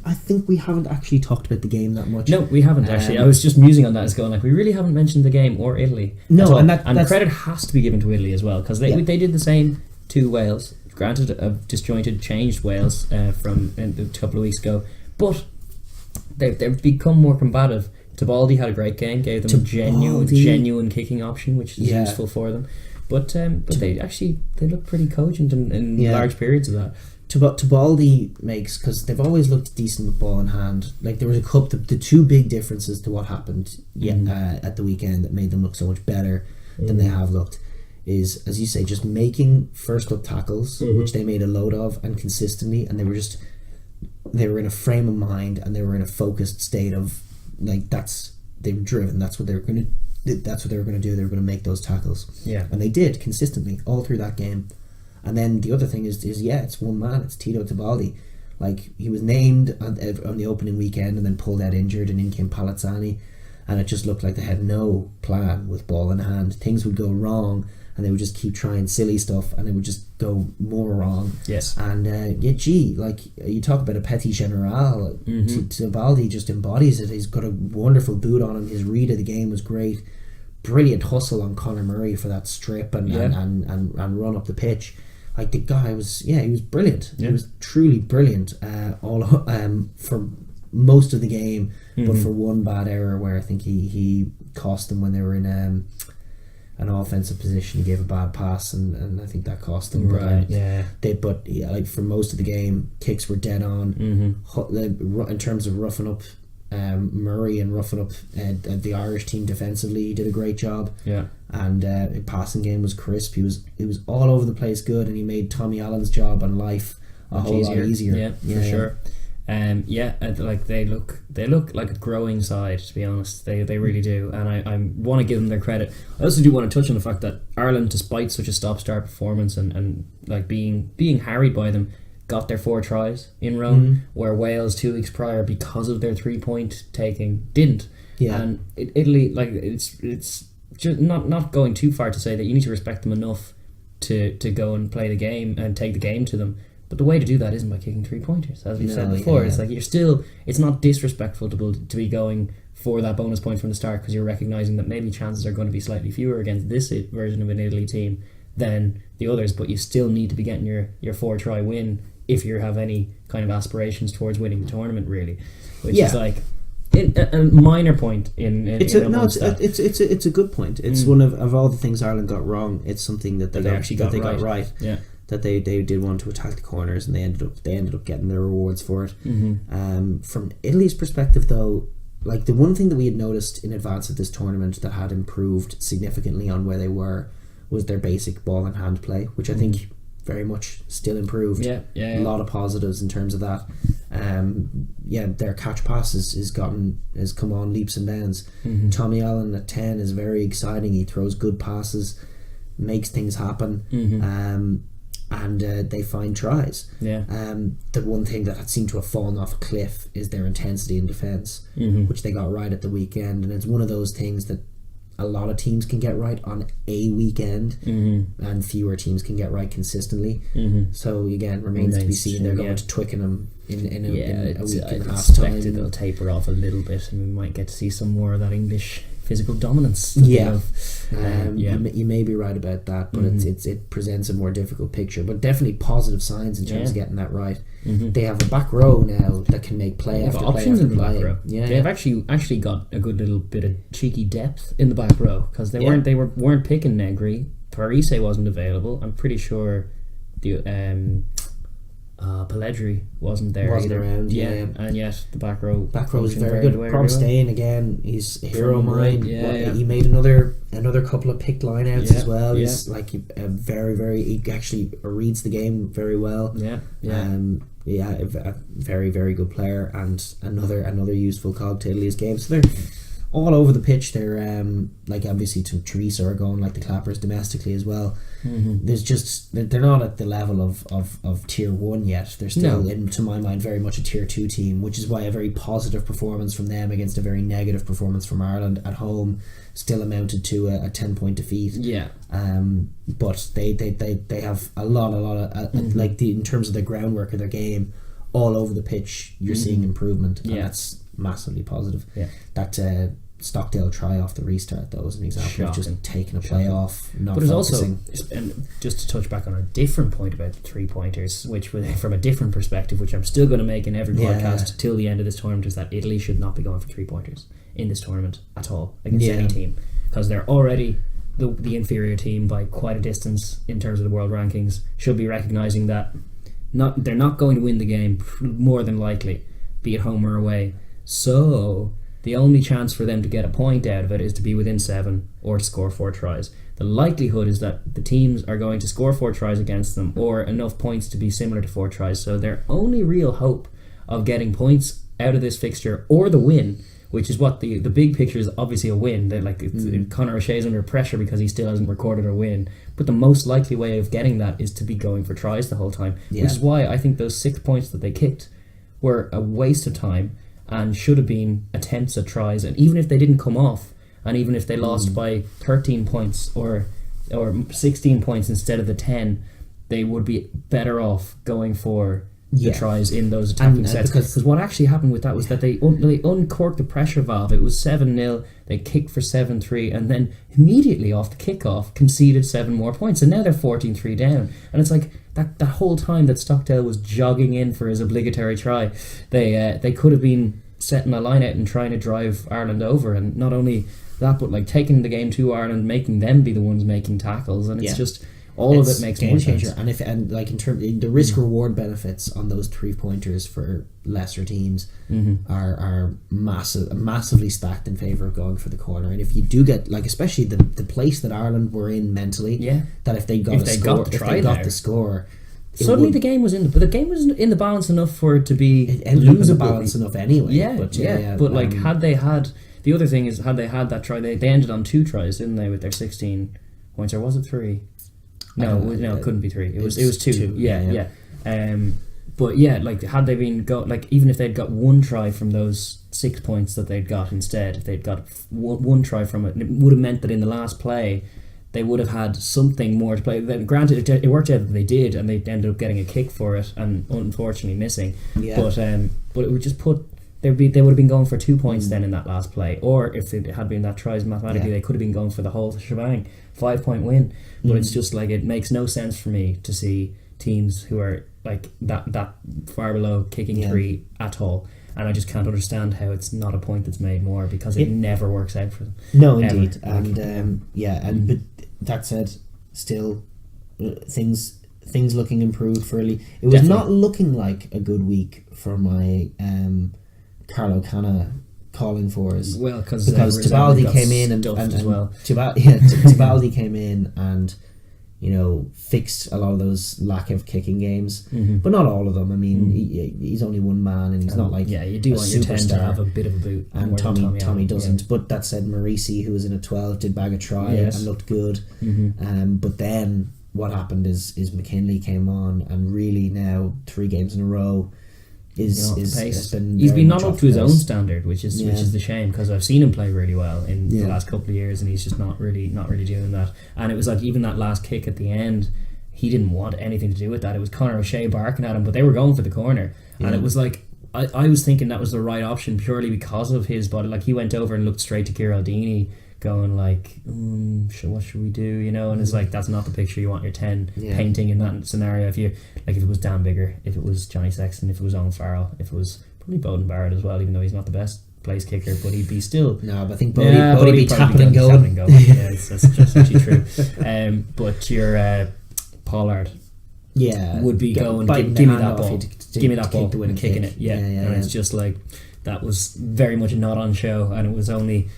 I think we haven't actually talked about the game that much. No, we haven't actually. I was just musing on that as going like, we really haven't mentioned the game or Italy. No, and credit has to be given to Italy as well, because they did the same to Wales. Granted, a disjointed, changed Wales from a couple of weeks ago, but they've become more combative. Tibaldi had a great game, gave them genuine kicking option, which is useful for them. But they look pretty cogent in large periods of that. Tibaldi makes, because they've always looked decent with ball in hand. Like, there was a couple, the two big differences to what happened at the weekend that made them look so much better than they have looked is, as you say, just making first up tackles, which they made a load of and consistently, and they were in a frame of mind and they were in a focused state of like they were driven. That's what they were going to do. They were going to make those tackles. Yeah, and they did consistently all through that game. And then the other thing is it's one man. It's Tito Tibaldi. Like, he was named on the opening weekend and then pulled out injured, and in came Palazzani, and it just looked like they had no plan with ball in hand. Things would go wrong, and they would just keep trying silly stuff, and it would just go more wrong. Yes. And like you talk about a petit general, Tibaldi just embodies it. He's got a wonderful boot on him. His read of the game was great. Brilliant hustle on Conor Murray for that strip and run up the pitch. Like, the guy was, he was brilliant. He was truly brilliant. For most of the game, but for one bad error where I think he cost them when they were in an offensive position. He gave a bad pass, and I think that cost them. But for most of the game, kicks were dead on. In terms of roughing up Murray and roughing up the Irish team defensively, he did a great job. And the passing game was crisp. He was all over the place, good, and he made Tommy Allen's job and life a whole lot easier. For sure. Like they look like a growing side, to be honest. They really do, and I want to give them their credit. I also do want to touch on the fact that Ireland, despite such a stop-start performance and like being harried by them, got their 4 tries in Rome, where Wales 2 weeks prior, because of their 3-point taking, didn't. And Italy, like, it's just not going too far to say that you need to respect them enough to go and play the game and take the game to them. But the way to do that isn't by kicking 3-pointers, as we've said before. It's like it's not disrespectful to be going for that bonus point from the start, because you're recognising that maybe chances are going to be slightly fewer against this version of an Italy team than the others, but you still need to be getting your 4-try win if you have any kind of aspirations towards winning the tournament, really. Which is like a minor point it's a good point. It's one of all the things Ireland got wrong. It's something that they got right. That they did want to attack the corners, and they ended up getting their rewards for it. From Italy's perspective, though, like, the one thing that we had noticed in advance of this tournament that had improved significantly on where they were was their basic ball and hand play, which I think very much still improved. A lot of positives in terms of that. Their catch pass has come on leaps and bounds. Tommy Allen at 10 is very exciting. He throws good passes, makes things happen. And they find tries. The one thing that had seemed to have fallen off a cliff is their intensity in defence, which they got right at the weekend. And it's one of those things that a lot of teams can get right on a weekend, and fewer teams can get right consistently. So again, remains to be seen. They're going to Twickenham in a week and a half time. They'll taper off a little bit, and we might get to see some more of that English physical dominance. You may be right about that, but it presents a more difficult picture. But definitely positive signs in terms of getting that right. They have a back row now that can make play after play after play. They've actually got a good little bit of cheeky depth in the back row, because they weren't picking Negri. Parise wasn't available. I'm pretty sure the Pelledri wasn't around. And yet the back row is very good. Prom Stain again, he's a hero of mine. He made another couple of picked lineouts as well. He's like a he actually reads the game very well. A very, very good player, and another useful cog to Italy's game. So they're all over the pitch. They're like, obviously Teresa are going like the clappers domestically as well. There's just, they're not at the level of tier 1 yet. They're still to my mind very much a tier 2 team, which is why a very positive performance from them against a very negative performance from Ireland at home still amounted to a 10-point defeat. But they have a lot of like in terms of the groundwork of their game, all over the pitch you're seeing improvement, and that's massively positive. That Stockdale try off the restart, though, was an example of just taking a play off, not but focusing. Also, and just to touch back on a different point about the 3-pointers, which from a different perspective, which I'm still going to make in every podcast till the end of this tournament, is that Italy should not be going for 3-pointers in this tournament at all against any team, because they're already the inferior team by quite a distance in terms of the world rankings. Should be recognising that they're not going to win the game more than likely, be it home or away. So the only chance for them to get a point out of it is to be within 7 or to score 4 tries. The likelihood is that the teams are going to score 4 tries against them, or enough points to be similar to 4 tries. So their only real hope of getting points out of this fixture, or the win, which is what the big picture is, obviously a win. Conor O'Shea's under pressure because he still hasn't recorded a win. But the most likely way of getting that is to be going for tries the whole time. Which is why I think those 6 points that they kicked were a waste of time, and should have been attempts at tries. And even if they didn't come off, and even if they lost by 13 points or 16 points instead of the 10, they would be better off going for the tries in those attacking sets. Because what actually happened with that was that they uncorked the pressure valve. It was 7-0, they kicked for 7-3, and then immediately off the kickoff conceded 7 more points, and now they're 14-3 down. And it's like that whole time that Stockdale was jogging in for his obligatory try, they could have been setting a line out and trying to drive Ireland over, and not only that, but like taking the game to Ireland, making them be the ones making tackles, and it's just all of it makes more sense. And in terms the risk reward benefits on those 3-pointers for lesser teams are massively stacked in favour of going for the corner. And if you do get, like, especially the place that Ireland were in mentally, that if they got the score, suddenly the game was in the balance enough for it to be losable. Balance enough anyway. But like had they had that try, they ended on 2 tries, didn't they, with their 16 points, or was it 3? No, it couldn't be 3. It was 2. Yeah. But like had they been even if they'd got 1 try from those 6 points that they'd got instead, if they'd got one try from it would have meant that in the last play they would have had something more to play. Granted, it worked out that they did, and they ended up getting a kick for it, and unfortunately missing. But it would just they would have been going for 2 points then in that last play, or if it had been that tries mathematically, they could have been going for the whole shebang, 5-point win. But it's just like, it makes no sense for me to see teams who are like that far below kicking 3 at all. And I just can't understand how it's not a point that's made more, because it never works out for them. No, indeed. And but that said, still things looking improved for Italy. It was not looking like a good week for my Carlo Canna calling for us. Well, because Tibaldi came in and as well. Tibaldi came in and fixed a lot of those lack of kicking games, but not all of them. I mean, he's only one man, and he's not like you do want your 10 to have a bit of a boot, and Tommy doesn't. But that said, Marisi, who was in a 12, did bag a try and looked good. But then what happened is McKinley came on, and really now 3 games in a row he's been not up to his own standard, which is the shame, because I've seen him play really well in the last couple of years, and he's just not really doing that. And it was like, even that last kick at the end, he didn't want anything to do with that. It was Conor O'Shea barking at him, but they were going for the corner, and it was like, I was thinking that was the right option purely because of his body. Like, he went over and looked straight to Geraldini, going like, what should we do, and it's like, that's not the picture you want your 10 painting in that scenario. If it was Dan Bigger, if it was Johnny Sexton, if it was Owen Farrell, if it was probably Bowden Barrett as well, even though he's not the best place kicker, but he'd be still... No, but I think Bodie be tapping and going. That's just actually true. But your Pollard would be going, give me that ball, give me that ball, and kicking it. And it's just like, that was very much not on show, and it was only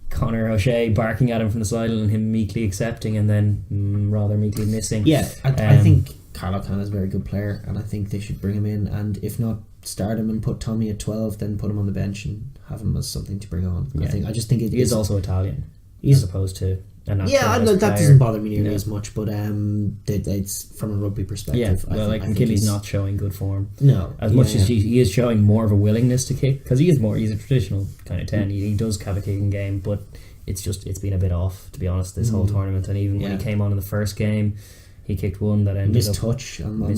Conor O'Shea barking at him from the sideline and him meekly accepting, and then rather meekly missing. I think Carlo Canna is a very good player, and I think they should bring him in, and if not, start him and put Tommy at 12, then put him on the bench and have him as something to bring on. I just think he is also Italian, as opposed to... that doesn't bother me nearly as much, but it's from a rugby perspective. McKinley's not showing good form. No, as much as he is showing more of a willingness to kick, because he's a traditional kind of 10. He does have a kicking game, but it's been a bit off, to be honest, this whole tournament. And even when he came on in the first game, He kicked one that ended missed up touch on one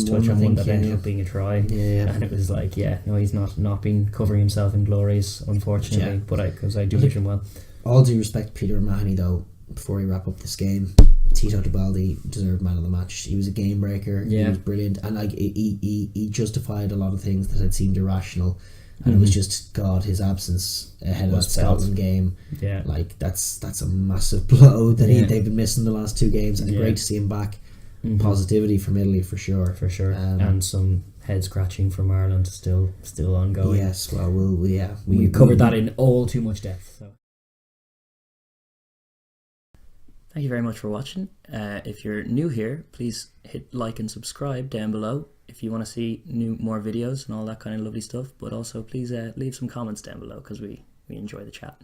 that ended up being a try. And it was like, he's not been covering himself in glories, unfortunately. But because I do wish him well. All due respect, Peter O'Mahony, though, before we wrap up this game, Tito Tebaldi deserved man of the match. He was a game breaker. He was brilliant, and like he justified a lot of things that had seemed irrational. And it was just his absence ahead of that Scotland game. Yeah, like that's a massive blow that they've been missing the last 2 games, and great to see him back. Positivity from Italy for sure, and some head scratching from Ireland still ongoing. Yes, well, we covered that in all too much depth. So. Thank you very much for watching. If you're new here, please hit like and subscribe down below if you want to see more videos and all that kind of lovely stuff. But also please leave some comments down below because we enjoy the chat.